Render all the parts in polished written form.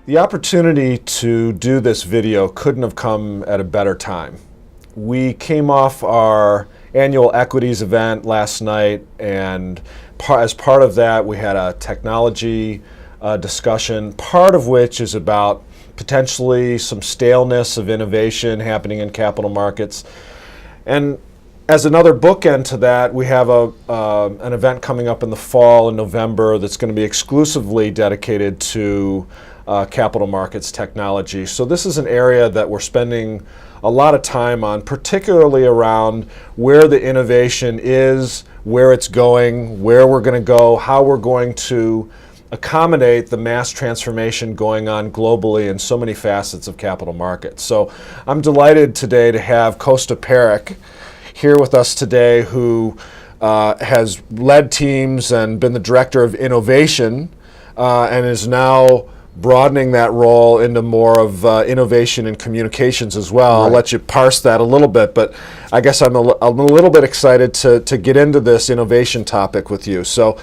The opportunity to do this video couldn't have come at a better time. We came off our annual equities event last night, and as part of that we had a technology discussion, part of which is about potentially some staleness of innovation happening in capital markets. And as another bookend to that, we have an event coming up in the fall in November that's going to be exclusively dedicated to capital markets technology. So this is an area that we're spending a lot of time on, particularly around where the innovation is, where it's going, where we're going to go, how we're going to accommodate the mass transformation going on globally in so many facets of capital markets. So I'm delighted today to have Kosta Peric here with us today, who has led teams and been the director of innovation and is now broadening that role into more of innovation and communications as well. Right. I'll let you parse that a little bit, but I guess I'm a little bit excited to get into this innovation topic with you. So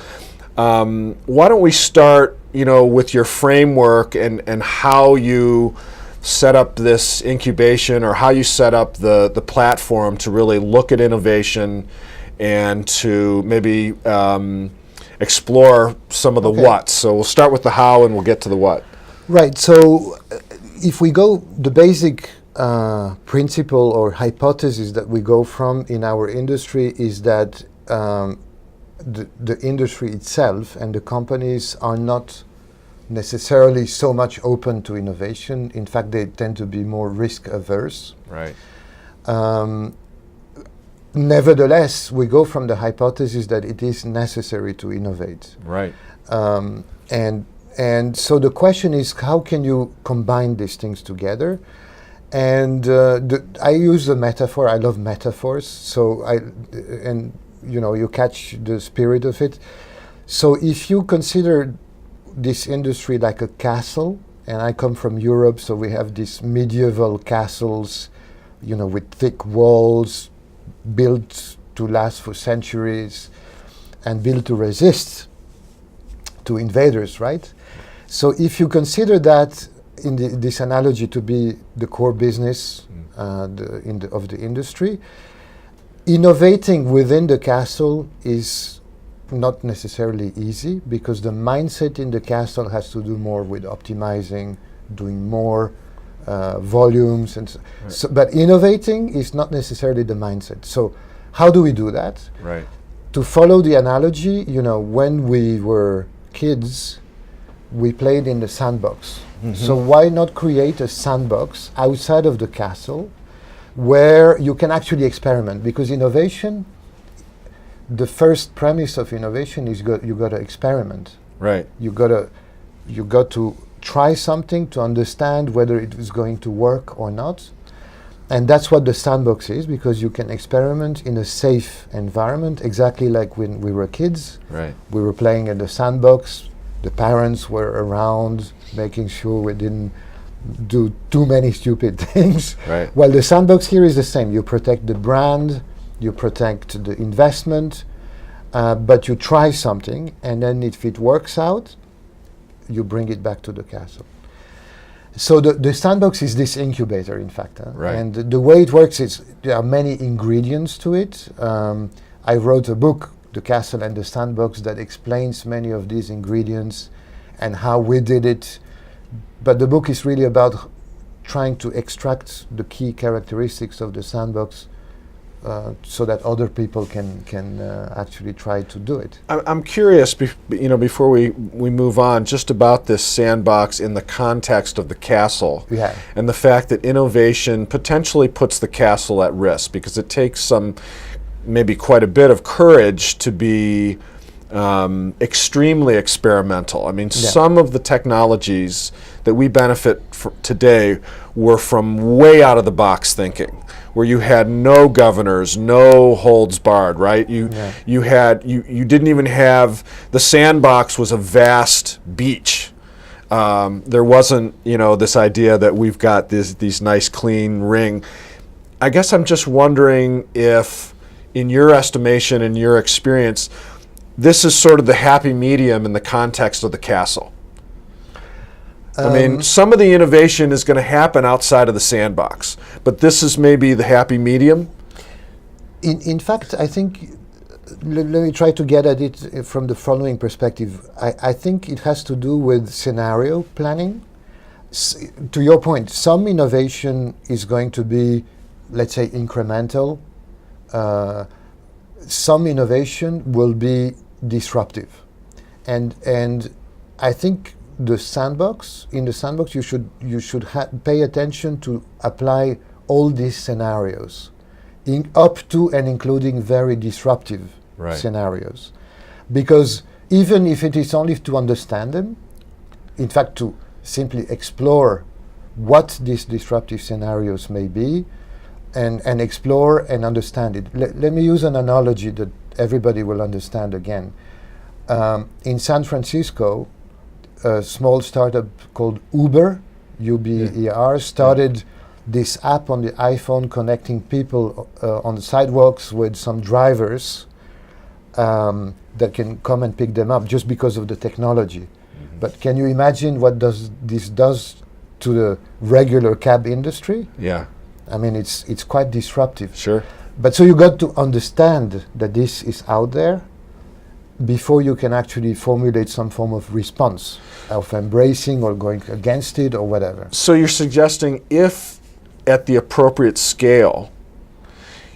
why don't we start, with your framework and how you set up this incubation, or how you set up the platform to really look at innovation and to maybe explore some of the whats. So we'll start with the how and we'll get to the what. Right. So if we go, the basic principle or hypothesis that we go from in our industry is that the industry itself and the companies are not necessarily so much open to innovation. In fact, they tend to be more risk-averse. Right. Nevertheless, we go from the hypothesis that it is necessary to innovate. Right. And so the question is, how can you combine these things together? And I use a metaphor. I love metaphors. So you catch the spirit of it. So if you consider this industry like a castle, and I come from Europe, so we have these medieval castles, with thick walls, built to last for centuries, and built to resist to invaders, right? So if you consider that in this analogy to be the core business of the industry, innovating within the castle is not necessarily easy, because the mindset in the castle has to do more with optimizing, doing more volumes, and Right. so. But innovating is not necessarily the mindset. So how do we do that? Right. To follow the analogy, when we were kids, we played in the sandbox. Mm-hmm. So why not create a sandbox outside of the castle where you can actually experiment? Because innovation, the first premise of innovation is you got to experiment. Right. You got to try something to understand whether it is going to work or not. And that's what the sandbox is, because you can experiment in a safe environment, exactly like when we were kids. Right. We were playing in the sandbox. The parents were around, making sure we didn't do too many stupid things. Right. Well, the sandbox here is the same. You protect the brand, you protect the investment, but you try something, and then if it works out, you bring it back to the castle. So the sandbox is this incubator, in fact. Right. And the way it works is there are many ingredients to it. I wrote a book, The Castle and the Sandbox, that explains many of these ingredients and how we did it. But the book is really about trying to extract the key characteristics of the sandbox so that other people can actually try to do it. I'm curious, before we move on, just about this sandbox in the context of the castle, and the fact that innovation potentially puts the castle at risk, because it takes maybe quite a bit of courage to be extremely experimental. I mean, some of the technologies that we benefit today were from way out of the box thinking, where you had no governors, no holds barred, right? You didn't even have, the sandbox was a vast beach. There wasn't, this idea that we've got these nice clean ring. I guess I'm just wondering if, in your estimation and your experience, this is sort of the happy medium in the context of the castle. I mean, some of the innovation is going to happen outside of the sandbox, but this is maybe the happy medium. In fact, I think, let me try to get at it from the following perspective. I think it has to do with scenario planning. To your point, some innovation is going to be, let's say, incremental. Some innovation will be disruptive. And I think in the sandbox, you should pay attention to apply all these scenarios, up to and including very disruptive scenarios. Because even if it is only to understand them, in fact, to simply explore what these disruptive scenarios may be, and explore and understand it. Let me use an analogy that everybody will understand again. In San Francisco, a small startup called Uber, UBER, started this app on the iPhone connecting people on the sidewalks with some drivers that can come and pick them up just because of the technology. Mm-hmm. But can you imagine what this does to the regular cab industry? Yeah. I mean, it's quite disruptive. Sure. But so you got to understand that this is out there before you can actually formulate some form of response, of embracing or going against it or whatever. So you're suggesting if at the appropriate scale,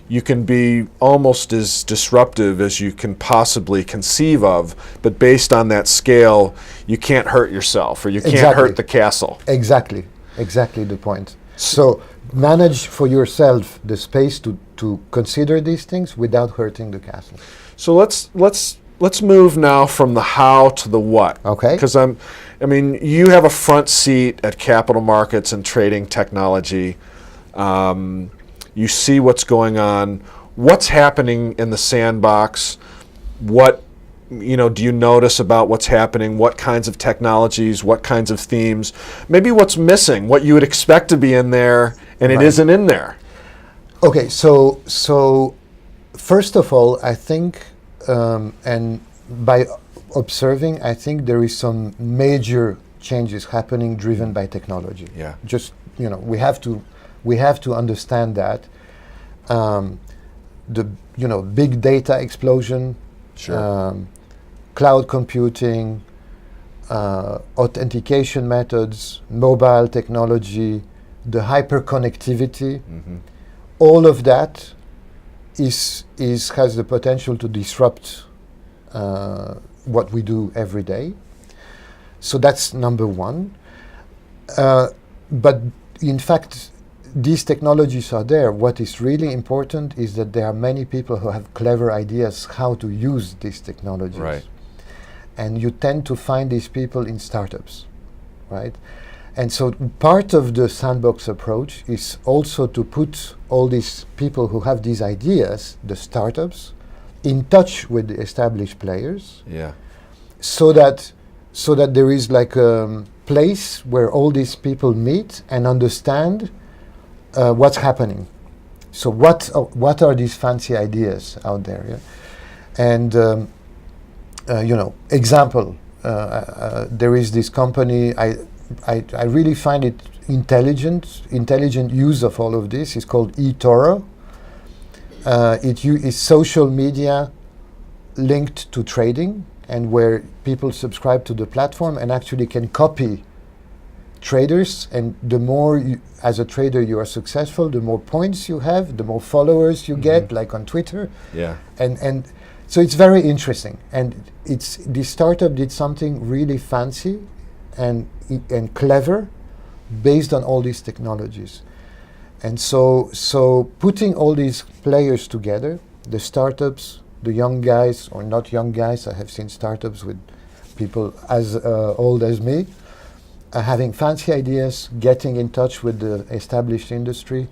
you can be almost as disruptive as you can possibly conceive of, but based on that scale, you can't hurt yourself or you can't hurt the castle. Exactly the point. So manage for yourself the space to consider these things without hurting the castle. So let's move now from the how to the what. Okay. Because I mean, you have a front seat at capital markets and trading technology. You see what's going on. What's happening in the sandbox? What do you notice about what's happening? What kinds of technologies? What kinds of themes? Maybe what's missing? What you would expect to be in there and it isn't in there. Okay, so first of all, I think, and by observing, I think there is some major changes happening driven by technology. Yeah. Just we have to understand that the big data explosion, sure. Cloud computing, authentication methods, mobile technology, the hyperconnectivity, all of that has the potential to disrupt what we do every day. So that's number one. But in fact, these technologies are there. What is really important is that there are many people who have clever ideas how to use these technologies. Right. And you tend to find these people in startups, right? And so part of the sandbox approach is also to put all these people who have these ideas, the startups, in touch with the established players. Yeah. So that there is like a place where all these people meet and understand what's happening. So what are these fancy ideas out there? Yeah? And example, there is this company. I really find it intelligent use of all of this. It's called eToro. It is social media linked to trading, and where people subscribe to the platform and actually can copy traders. And the more as a trader you are successful, the more points you have, the more followers you get, like on Twitter. Yeah. And so it's very interesting. And this startup did something really fancy and clever based on all these technologies. And so putting all these players together, the startups, the young guys or not young guys, I have seen startups with people as old as me, having fancy ideas, getting in touch with the established industry,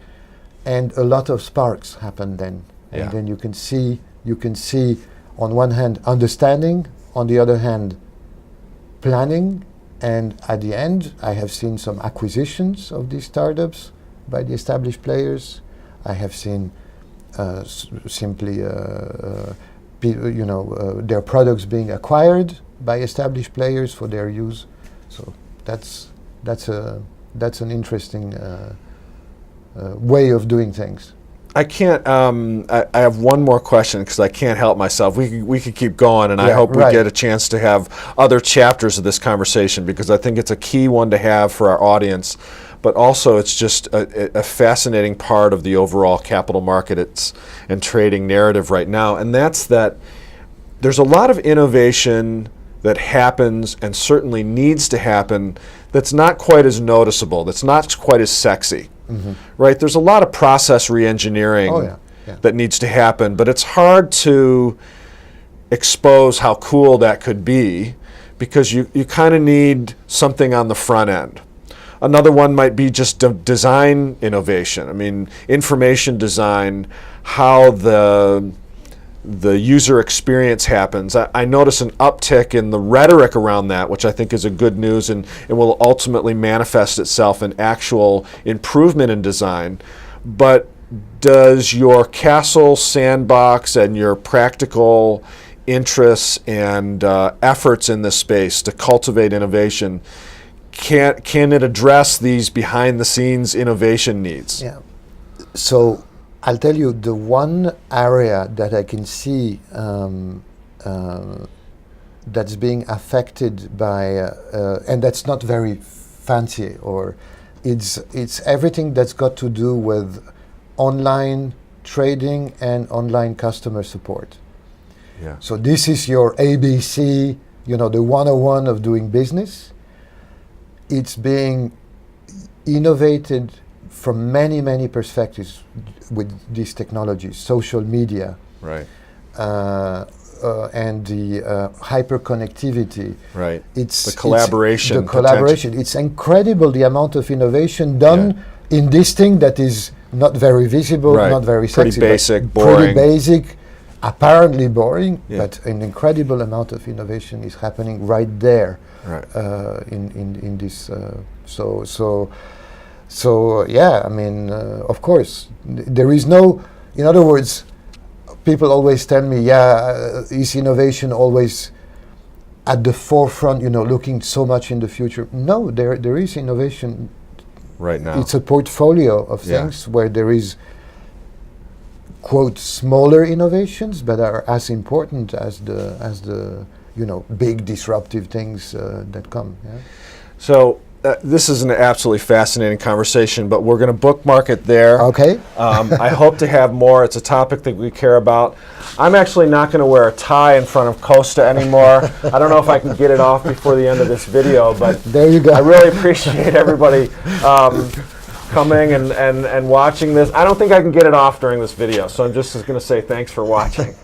and a lot of sparks happen then. Yeah. And then you can see on one hand understanding, on the other hand planning, and at the end I have seen some acquisitions of these startups by the established players. I have seen simply their products being acquired by established players for their use. So that's that's an interesting way of doing things. I can't. I have one more question because I can't help myself. We could keep going, and I hope we get a chance to have other chapters of this conversation because I think it's a key one to have for our audience. But also, it's just a fascinating part of the overall capital markets and trading narrative right now, and that's that there's a lot of innovation that happens and certainly needs to happen that's not quite as noticeable, that's not quite as sexy. Mm-hmm. Right? There's a lot of process re-engineering that needs to happen, but it's hard to expose how cool that could be because you kind of need something on the front end. Another one might be just design innovation. I mean, information design, how the user experience happens. I notice an uptick in the rhetoric around that, which I think is a good news and it will ultimately manifest itself in actual improvement in design. But does your Castle Sandbox and your practical interests and efforts in this space to cultivate innovation, can it address these behind-the-scenes innovation needs? Yeah. So I'll tell you the one area that I can see that's being affected by, and that's not very fancy, or it's everything that's got to do with online trading and online customer support. Yeah. So this is your ABC, the 101 of doing business. It's being innovated from many, many perspectives with these technologies, social media, right, and the hyperconnectivity. Right. It's the collaboration. The collaboration. It's incredible the amount of innovation done in this thing that is not very visible, not very sexy. Pretty basic, boring. Pretty basic, apparently boring, but an incredible amount of innovation is happening right there. Right. In this. So yeah, I mean, of course, there is no. In other words, people always tell me, is innovation always at the forefront? Looking so much in the future. No, there is innovation right now. It's a portfolio of things where there is, quote, smaller innovations, but are as important as the big disruptive things that come. Yeah? So this is an absolutely fascinating conversation, but we're going to bookmark it there. Okay. I hope to have more. It's a topic that we care about. I'm actually not going to wear a tie in front of Kosta anymore. I don't know if I can get it off before the end of this video, but there you go. I really appreciate everybody coming and watching this. I don't think I can get it off during this video, so I'm just going to say thanks for watching.